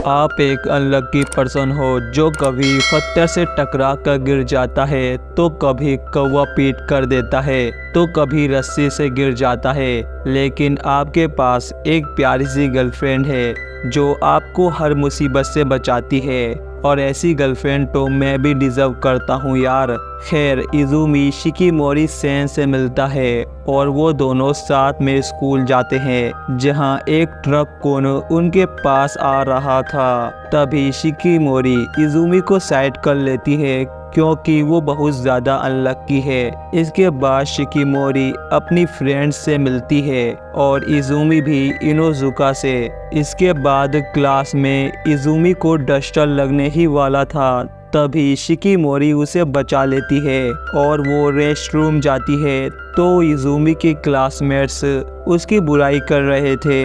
आप एक unlucky person हो जो कभी पत्थर से टकरा कर गिर जाता है, तो कभी कौवा पीट कर देता है, तो कभी रस्सी से गिर जाता है। लेकिन आपके पास एक प्यारी सी गर्लफ्रेंड है जो आपको हर मुसीबत से बचाती है, और ऐसी गर्लफ्रेंड तो मैं भी डिज़र्व करता हूँ यार। खैर, इज़ुमी शिकिमोरी सेन से मिलता है और वो दोनों साथ में स्कूल जाते हैं, जहाँ एक ट्रक कोनो उनके पास आ रहा था। तभी शिकिमोरी इज़ुमी को साइड कर लेती है क्योंकि वो बहुत ज़्यादा अनलकी है। इसके बाद शिकिमोरी अपनी फ्रेंड्स से मिलती है और इज़ुमी भी इनोजुका से। इसके बाद क्लास में इज़ुमी को डस्टर लगने ही वाला था, तभी शिकिमोरी उसे बचा लेती है और वो रेस्टरूम जाती है, तो इज़ुमी के क्लासमेट्स उसकी बुराई कर रहे थे।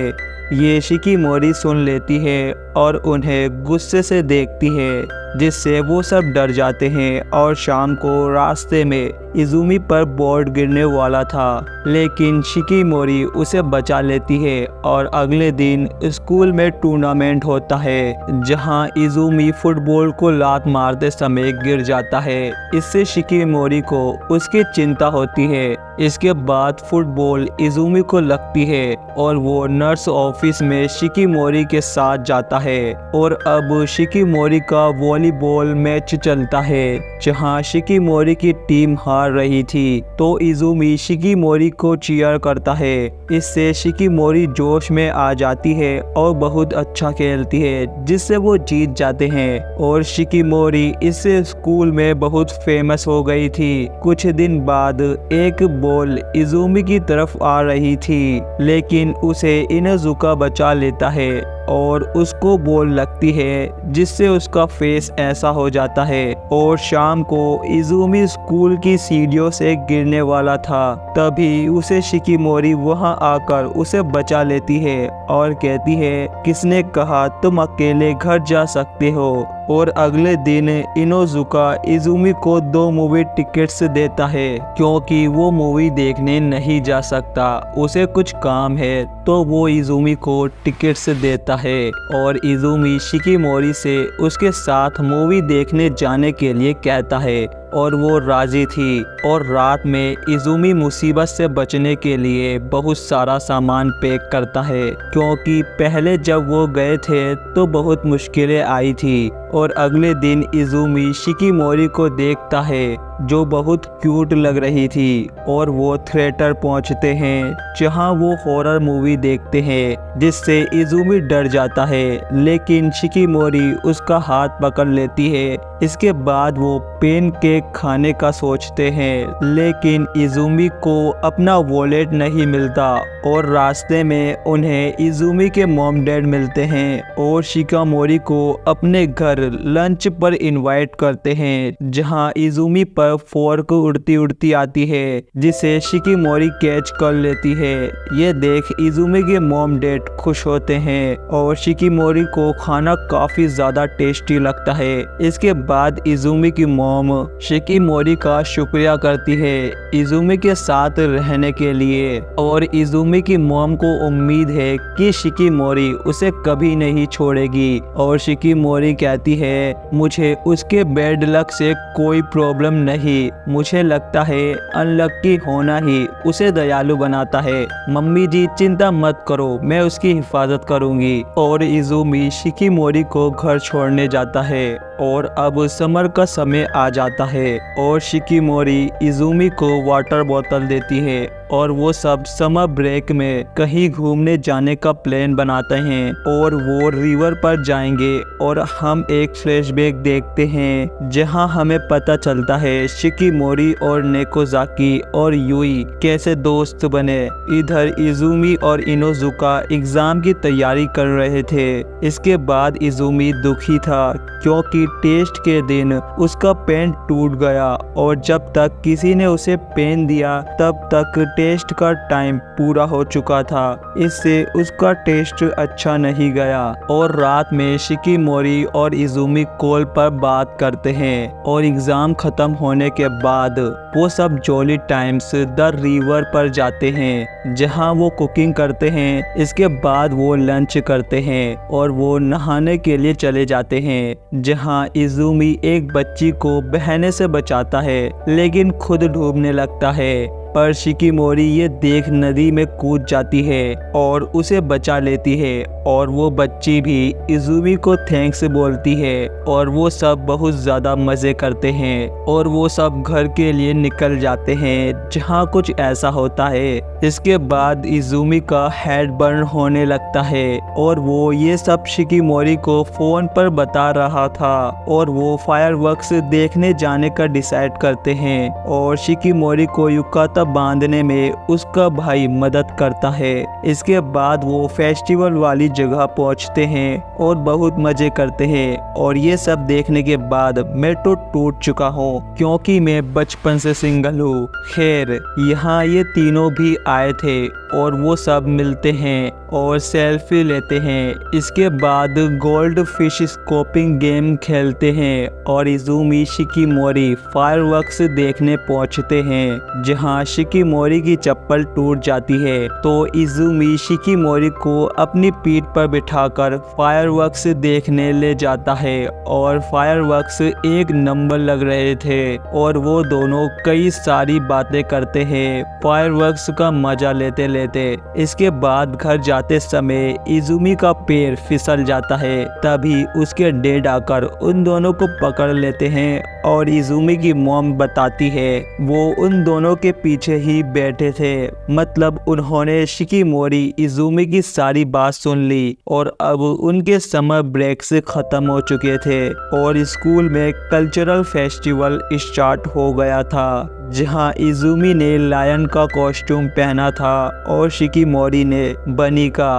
ये शिकिमोरी सुन लेती है और उन्हें गुस्से से देखती है, जिससे वो सब डर जाते हैं। और शाम को रास्ते में इज़ुमी पर बोर्ड गिरने वाला था, लेकिन शिकिमोरी उसे बचा लेती है। और अगले दिन स्कूल में टूर्नामेंट होता है, जहां इज़ुमी फुटबॉल को लात मारते समय गिर जाता है। इससे शिकिमोरी को उसकी चिंता होती है। इसके बाद फुटबॉल इज़ुमी को लगती है और वो नर्स ऑफिस में शिकिमोरी के साथ जाता है। और अब शिकिमोरी का वॉलीबॉल मैच चलता है, जहां शिकिमोरी की टीम हार रही थी, तो इज़ुमी शिकिमोरी को चीयर करता है। इससे शिकिमोरी जोश में आ जाती है और बहुत अच्छा खेलती है, जिससे वो जीत जाते हैं। और शिकिमोरी इससे स्कूल में बहुत फेमस हो गई थी। कुछ दिन बाद एक बॉल इज़ुमी की तरफ आ रही थी, लेकिन उसे इनोजुका बचा लेता है और उसको बॉल लगती है, जिससे उसका फेस ऐसा हो जाता है। और शाम को इज़ुमी स्कूल की सीढ़ियों से गिरने वाला था, तभी उसे शिकिमोरी वहां आकर उसे बचा लेती है और कहती है, किसने कहा तुम अकेले घर जा सकते हो। और अगले दिन इनोजुका इज़ुमी को 2 मूवी टिकट्स देता है, क्योंकि वो मूवी देखने नहीं जा सकता, उसे कुछ काम है, तो वो इज़ुमी को टिकट्स देता है। और इज़ुमी शिकिमोरी से उसके साथ मूवी देखने जाने के लिए कहता है, और वो राजी थी। और रात में इज़ुमी मुसीबत से बचने के लिए बहुत सारा सामान पैक करता है, क्योंकि पहले जब वो गए थे तो बहुत मुश्किलें आई थी। और अगले दिन इज़ुमी शिकिमोरी को देखता है, जो बहुत क्यूट लग रही थी, और वो थिएटर पहुंचते हैं, जहां वो हॉरर मूवी देखते हैं, जिससे इज़ुमी डर जाता है, लेकिन शिकिमोरी उसका हाथ पकड़ लेती है। इसके बाद वो पेन केक खाने का सोचते हैं, लेकिन इज़ुमी को अपना वॉलेट नहीं मिलता। और रास्ते में उन्हें इज़ुमी के मॉम डैड मिलते हैं और शिकिमोरी को अपने घर लंच पर इनवाइट करते हैं, जहां इज़ुमी पर फोर्क उड़ती उड़ती आती है, जिसे शिकिमोरी कैच कर लेती है। ये देख इज़ुमी के मॉम डैड खुश होते हैं और शिकिमोरी को खाना काफ़ी ज़्यादा टेस्टी लगता है। इसके बाद इज़ुमी की मॉम शिकिमोरी का शुक्रिया करती है इज़ुमी के साथ रहने के लिए, और इज़ुमी की मॉम को उम्मीद है कि शिकिमोरी उसे कभी नहीं छोड़ेगी। और शिकिमोरी कहती है, मुझे उसके बैड लक से कोई प्रॉब्लम नहीं, मुझे लगता है अनलकी होना ही उसे दयालु बनाता है। मम्मी जी चिंता मत करो, मैं उसकी हिफाजत करूंगी। और इज़ुमी शिकिमोरी को घर छोड़ने जाता है। और अब समर का समय आ जाता है और शिकिमोरी इज़ुमी को वाटर बोतल देती है, और वो सब समर ब्रेक में कहीं घूमने जाने का प्लान बनाते हैं, और वो रिवर पर जाएंगे। और हम एक फ्लैशबैक देखते हैं, जहां हमें पता चलता है शिकिमोरी और नेकोजाकी और यूई कैसे दोस्त बने। इधर इज़ुमी और इनोजुका एग्जाम की तैयारी कर रहे थे। इसके बाद इज़ुमी दुखी था, क्योंकि क्योंकि टेस्ट के दिन उसका पेन टूट गया और जब तक किसी ने उसे पेन दिया तब तक टेस्ट का टाइम पूरा हो चुका था। इससे उसका टेस्ट अच्छा नहीं गया और रात में शिकिमोरी और इजुमी कॉल पर बात करते हैं और एग्जाम खत्म होने के बाद वो सब जॉली टाइम्स द रिवर पर जाते हैं जहां वो कुकिंग करते हैं। इसके बाद वो लंच करते हैं और वो नहाने के लिए चले जाते हैं जहां इजुमी एक बच्ची को बहने से बचाता है लेकिन खुद डूबने लगता है। पर शिकिमोरी ये देख नदी में कूद जाती है और उसे बचा लेती है और वो बच्ची भी इजुमी को थैंक्स बोलती है और वो सब बहुत ज़्यादा मज़े करते हैं और वो सब घर के लिए निकल जाते हैं जहाँ कुछ ऐसा होता है। इसके बाद इजुमी का हेड बर्न होने लगता है और वो ये सब शिकिमोरी को फ़ोन पर बता रहा था और वो फायरवर्क्स देखने जाने का डिसाइड करते हैं और शिकिमोरी को युकाता बांधने में उसका भाई मदद करता है। इसके बाद वो फेस्टिवल वाली जगह पहुंचते हैं और बहुत मजे करते हैं और ये सब देखने के बाद मैं तो टूट चुका हूँ क्योंकि मैं बचपन से सिंगल हूँ। खैर यहाँ ये तीनों भी आए थे और वो सब मिलते हैं और सेल्फी लेते हैं। इसके बाद गोल्ड फिश स्कोपिंग गेम खेलते हैं और इजुमी शिकिमोरी फायरवर्क्स देखने पहुंचते हैं जहां शिकिमोरी की चप्पल टूट जाती है तो इजुमी शिकिमोरी को अपनी पीठ पर बिठाकर फायरवर्क्स देखने ले जाता है और फायरवर्क्स एक नंबर लग रहे थे और वो दोनों कई सारी बातें करते हैं फायरवर्क्स का मजा लेते लेते। इसके बाद घर जाते समय इजुमी का पैर फिसल जाता है तभी उसके डैड आकर उन दोनों को पकड़ लेते हैं और इजुमी की मॉम बताती है वो उन दोनों के पीछे ही बैठे थे। मतलब उन्होंने शिकिमोरी इजुमी की सारी बात सुन ली और अब उनके समर ब्रेक से खत्म हो चुके थे और स्कूल में कल्चरल फेस्टिवल स्टार्ट हो गया था जहां इजुमी ने लायन का कॉस्ट्यूम पहना था और शिकिमोरी ने बनी का।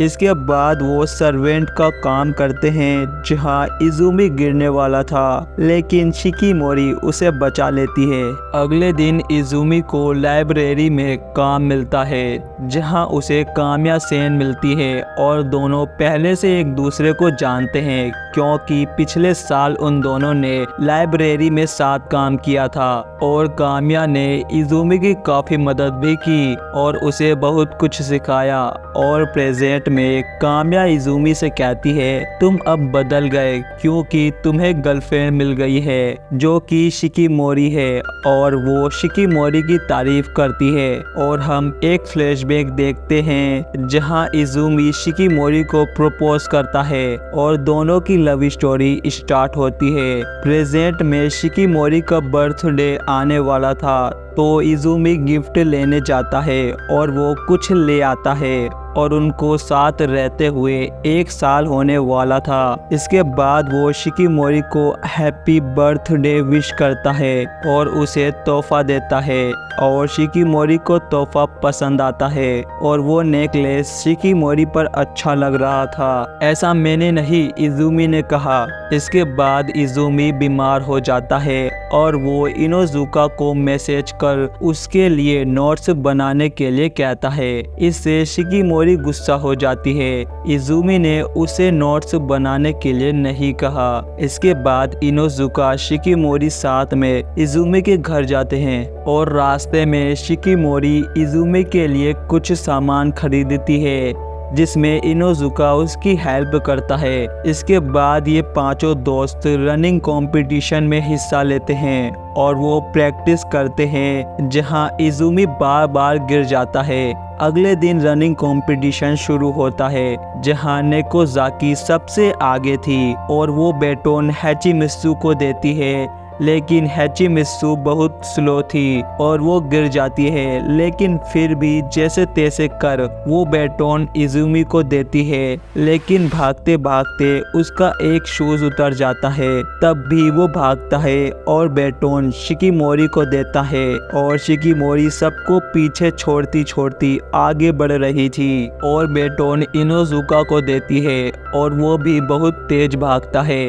इसके बाद वो सर्वेंट का काम करते हैं जहां इजुमी गिरने वाला था लेकिन शिकिमोरी उसे बचा लेती है। अगले दिन इजुमी को लाइब्रेरी में काम मिलता है जहां उसे काम्या सेन मिलती है और दोनों पहले से एक दूसरे को जानते हैं क्योंकि पिछले साल उन दोनों ने लाइब्रेरी में साथ काम किया था और काम्या ने इजुमी की काफ़ी मदद भी की और उसे बहुत कुछ सिखाया। और प्रेजेंट में काम्या इजुमी से कहती है तुम अब बदल गए क्योंकि तुम्हें गर्लफ्रेंड मिल गई है जो कि शिकिमोरी है और वो शिकिमोरी की तारीफ करती है। और हम एक फ्लैशबैक देखते हैं जहां इजुमी शिकिमोरी को प्रपोज करता है और दोनों की लव स्टोरी स्टार्ट होती है। प्रेजेंट में शिकिमोरी का बर्थडे आने वाला था तो इजुमी गिफ्ट लेने जाता है और वो कुछ ले आता है और उनको साथ रहते हुए 1 साल होने वाला था। इसके बाद वो शिकिमोरी को हैप्पी बर्थडे विश करता है और उसे तोहफा देता है और शिकिमोरी को तोहफा पसंद आता है और वो नेकलेस शिकिमोरी पर अच्छा लग रहा था। ऐसा मैंने नहीं, इजुमी ने कहा। इसके बाद इजुमी बीमार हो जाता है और वो इनोजुका को मैसेज कर उसके लिए नोट्स बनाने के लिए कहता है। इससे शिकिमोरी गुस्सा हो जाती है। इजुमी ने उसे नोट्स बनाने के लिए नहीं कहा। इसके बाद इनोजुका शिकिमोरी साथ में इजुमी के घर जाते हैं और रास्ते में शिकिमोरी इजुमी के लिए कुछ सामान खरीदती है जिसमें इनोजुका उसकी हेल्प करता है। इसके बाद ये पांचों दोस्त रनिंग कंपटीशन में हिस्सा लेते हैं और वो प्रैक्टिस करते हैं जहां इजुमी बार बार गिर जाता है। अगले दिन रनिंग कंपटीशन शुरू होता है जहां नेकोजाकी सबसे आगे थी और वो बैटोन हैचिमित्सु को देती है लेकिन हैचिमित्सु बहुत स्लो थी और वो गिर जाती है लेकिन फिर भी जैसे तैसे कर वो बैटोन इजुमी को देती है लेकिन भागते भागते उसका एक शूज उतर जाता है। तब भी वो भागता है और बैटोन शिकिमोरी को देता है और शिकिमोरी सबको पीछे छोड़ती छोड़ती आगे बढ़ रही थी और बैटोन इनोजुका को देती है और वो भी बहुत तेज भागता है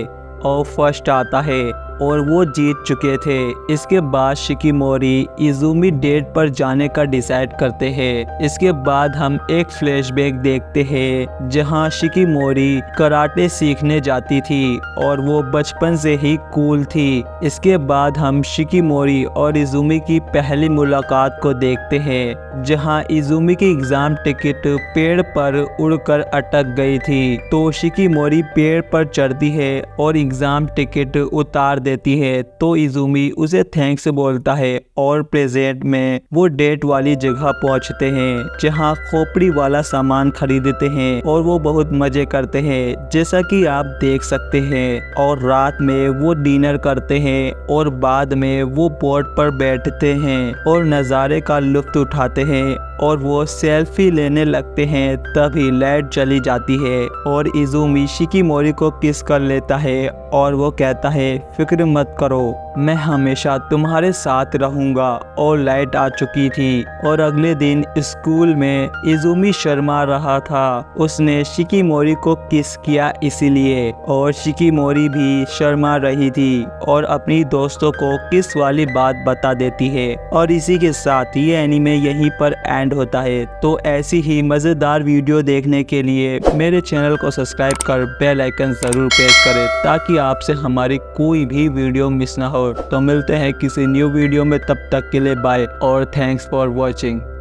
और फर्स्ट आता है और वो जीत चुके थे। इसके बाद शिकिमोरी इज़ुमी डेट पर जाने का डिसाइड करते हैं। इसके बाद हम एक फ्लैशबैक देखते हैं जहां शिकिमोरी कराटे सीखने जाती थी और वो बचपन से ही कूल थी। इसके बाद हम शिकिमोरी और इज़ुमी की पहली मुलाकात को देखते हैं जहां इज़ुमी की एग्जाम टिकट पेड़ पर उड़कर अटक गई थी, तो शिकिमोरी पेड़ पर चढ़ती है और एग्जाम टिकट उतार देती है। तो इज़ुमी उसे थैंक्स बोलता है और प्रेजेंट में वो डेट वाली जगह पहुंचते हैं जहां खोपड़ी वाला सामान खरीदते हैं और वो बहुत मजे करते हैं जैसा कि आप देख सकते हैं। और रात में वो डिनर करते हैं और बाद में वो बोट पर बैठते हैं और नज़ारे का लुत्फ उठाते हैं और वो सेल्फी लेने लगते हैं। तभी लाइट चली जाती है और इज़ुमी शिकिमोरी को किस कर लेता है और वो कहता है फिक्र मत करो, मैं हमेशा तुम्हारे साथ रहूंगा। और लाइट आ चुकी थी और अगले दिन स्कूल में इज़ुमी शर्मा रहा था। उसने शिकिमोरी को किस किया इसीलिए, और शिकिमोरी भी शर्मा रही थी और अपनी दोस्तों को किस वाली बात बता देती है। और इसी के साथ ये एनीमे यहीं पर एंड होता है। तो ऐसी ही मज़ेदार वीडियो देखने के लिए मेरे चैनल को सब्सक्राइब कर बेल आइकन ज़रूर प्रेस करें ताकि आपसे हमारी कोई भी वीडियो मिस ना हो। तो मिलते हैं किसी न्यू वीडियो में, तब तक के लिए बाय और थैंक्स फॉर वॉचिंग।